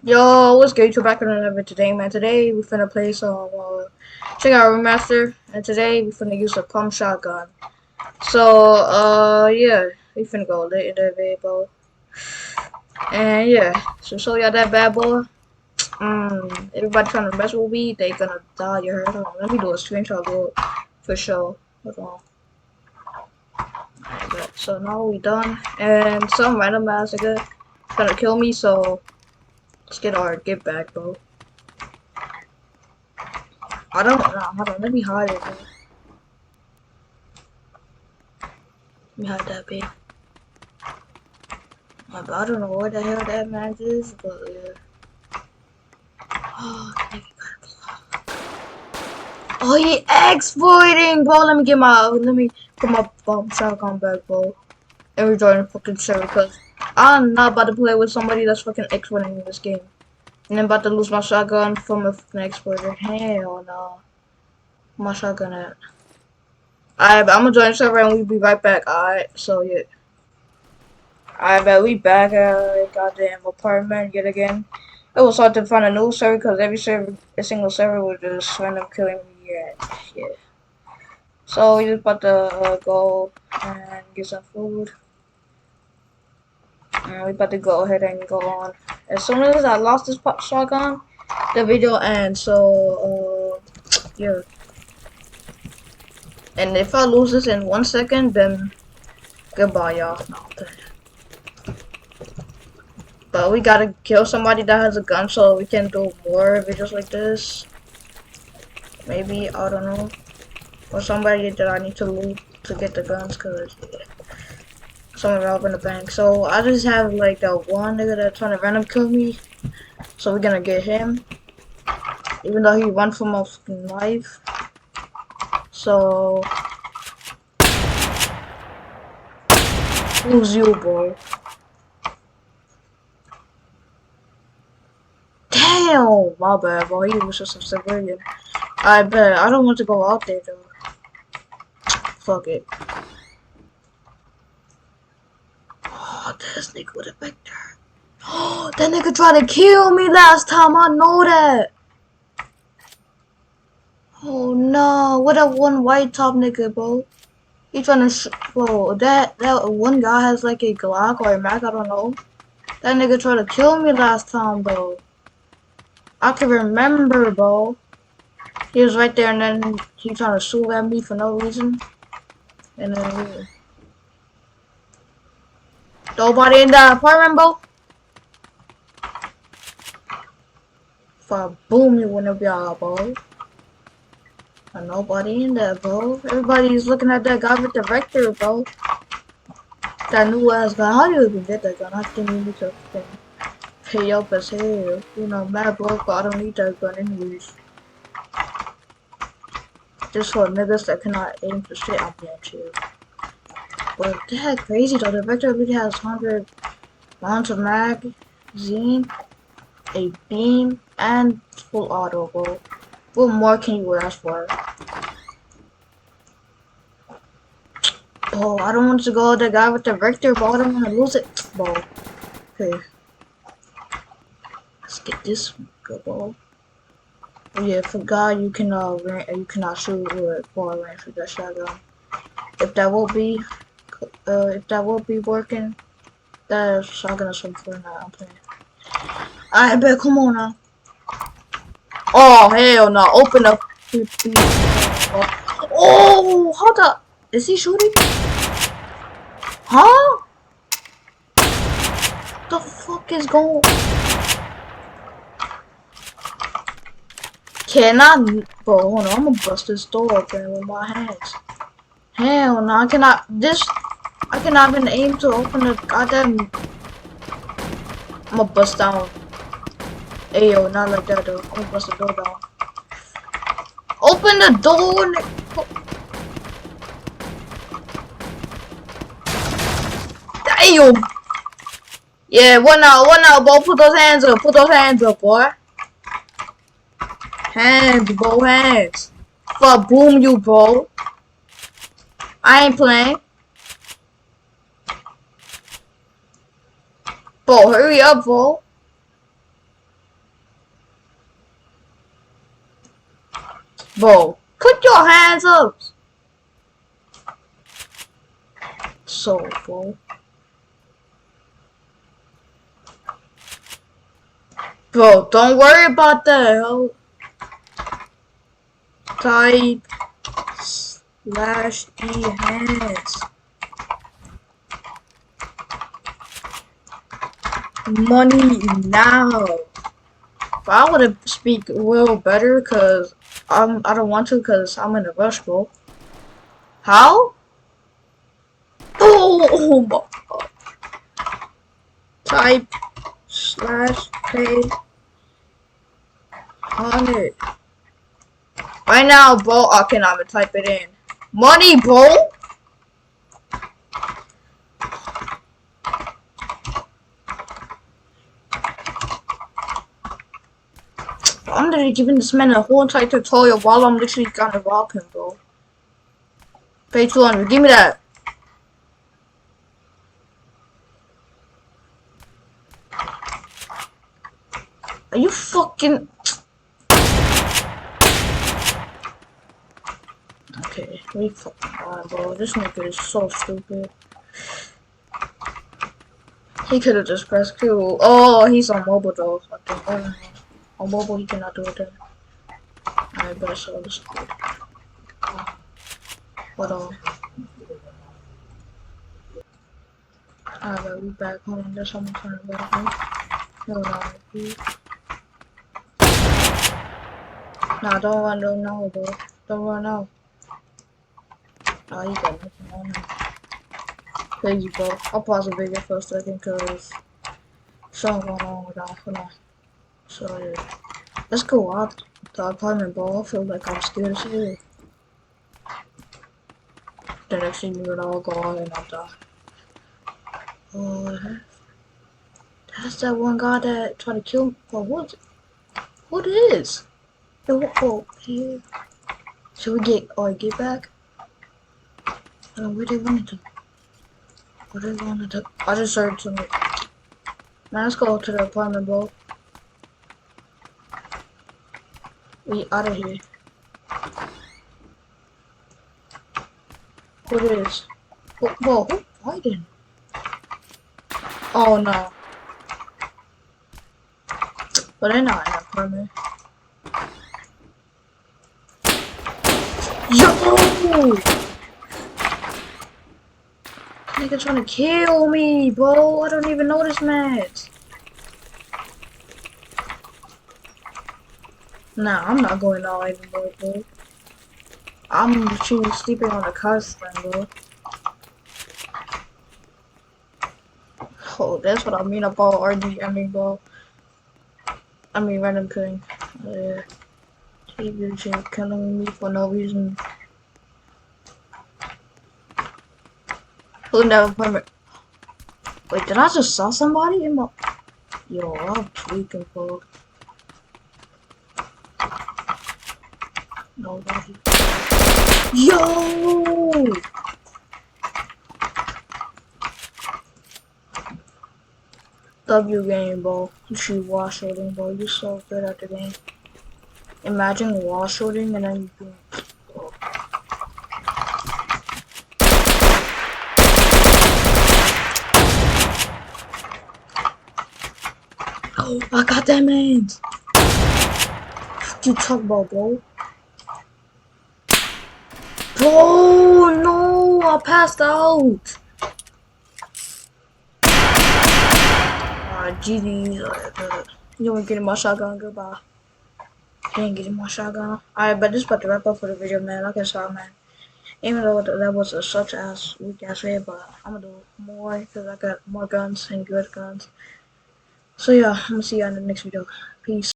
Yo, what's good? You back on another today, man. Today we finna play some check out remaster, and today we finna use a pump shotgun. So yeah, we finna go lit in that bad boy, and yeah, so show y'all that bad boy. Everybody trying to mess with me, they gonna die. You heard? Hold on, let me do a screenshot real for sure. Hold on. Alright, so now we done, and some random ass nigga trying to kill me. So let's get our get back, bro. I don't know. Hold on, let me hide it, bro. Let me hide that bit. I don't know what the hell that match is, but yeah. Oh, oh, he exploiting, bro. Let me put my shotgun back, bro. And rejoin the fucking server, because I'm not about to play with somebody that's fucking exploiting in this game. And I'm about to lose my shotgun from a fucking exploiter. Hell no. My shotgun at. Alright, I'm gonna join the server and we'll be right back. Alright, so yeah. Alright, bet we back at a goddamn apartment yet again. It was hard to find a new server because a single server was just random killing me. Yeah. So we just about to go and get some food. And we about to go ahead and go on. As soon as I lost this shotgun, the video ends. So yeah. And if I lose this in 1 second, then goodbye, y'all. No, but we gotta kill somebody that has a gun so we can do more videos like this. Maybe, I don't know. Or somebody that I need to loot to get the guns, cause yeah, someone robbing the bank. So I just have like that one nigga that's trying to random kill me. So we're gonna get him, even though he run from a fucking knife. So who's you, bro? Damn, my bad, bro. He was just a civilian. I bet I don't want to go out there though. Fuck it. Oh, this nigga with a vector. Oh, that nigga tried to kill me last time. I know that. Oh no, what that one white top nigga, bro? He trying to bro, that one guy has like a Glock or a Mac, I don't know. That nigga tried to kill me last time, bro. I can remember, bro. He was right there and then he trying to shoot at me for no reason. And then yeah. Nobody in that apartment, bro. If I boom you wouldn't be all, bro. And nobody in there, bro. Everybody's looking at that guy with the vector, bro. That new ass gun. How do you even get that gun? I think you need to pay up as hell. You know, mad broke, but I don't need that gun anyways. Just for niggas that cannot aim for shit, I'm playing chill. But that crazy though. The vector really has 100 rounds of magazine, a beam, and full auto, bro. What more can you ask for? Oh, I don't want to go the guy with the vector, bro. I don't want to lose it, bro. Okay, let's get this good, bro. Oh, yeah, forgot you can you cannot shoot with far range with that shotgun. If that will be working, that shotgun is some Fortnite I'm playing. I bet, come on now. Oh hell no! Open up. Oh, hold up. Is he shooting? Huh? The fuck is going? Can I? Bro, hold on. I'm gonna bust this door open with my hands. Hell no! I cannot. I cannot even aim to open the goddamn. I'm gonna bust down. Ayo, not like that though. I'm gonna bust the door down. Open the door. Ayo. Yeah, one out, bro. Put those hands up, boy. Hands, bro, hands. Fuck, boom you, bro. I ain't playing. Bro, hurry up, bro. Bro, put your hands up. So, bro. Bro, don't worry about that. Type /e hands. Money now. But I would speak real better because I don't want to because I'm in a rush, bro. How? Oh my god. Type /pay 100. Right now, bro. Okay, I'm gonna type it in. Money, bro. I'm literally giving this man a whole entire tutorial while I'm literally gonna rob him, bro. Pay 200. Give me that. Are you fucking... Okay, we fucking on, bro. This nigga is so stupid. He could have just pressed Q. Oh, he's on mobile though. I think. Oh, no. On mobile, he cannot do it then. I better show this dude. Hold on. Alright, we back home. There's someone turning back home. Hold on, please. Nah, don't run, don't know, bro. Don't run out. Oh, he got nothing on him. Crazy, bro. I'll pause the video for a second because something going on with that. Hold on. So, yeah. Let's go out the apartment, bro. I feel like I'm scared as hell. The next thing you know, I'll go on and I'll die. Oh, that's that one guy that tried to kill me. Oh, what is? Oh, here. Should we get back? I don't know where they wanted to. Where they wanted to. I just heard something. Man, let's go to the apartment, bro. We out of here. What is? Whoa, who fighting? Oh no. But they're not in the apartment. Yo! Nigga trying to kill me, bro. I don't even know this match. Nah, I'm not going out anymore, bro. I'm literally sleeping on the couch then, bro. Oh, that's what I mean about RD. Bro. I mean, random killing. Yeah. He literally killing me for no reason. Who never permit? Wait, did I just saw somebody in my? Yo, I'm tweaking, bro. Nobody. Yo! W game, bro. You should wall shooting, bro. You so good at the game. Imagine wall shooting and then you can. Oh, I got that man. What you talk about, bro? Bro, no, I passed out. GG. You ain't getting my shotgun. Goodbye. You ain't getting my shotgun. Alright, but this is about to wrap up for the video, man. Like I said, man. Even though that was a such ass weak ass video, but I'm gonna do more because I got more guns and good guns. So yeah, I'm gonna see you in the next video. Peace.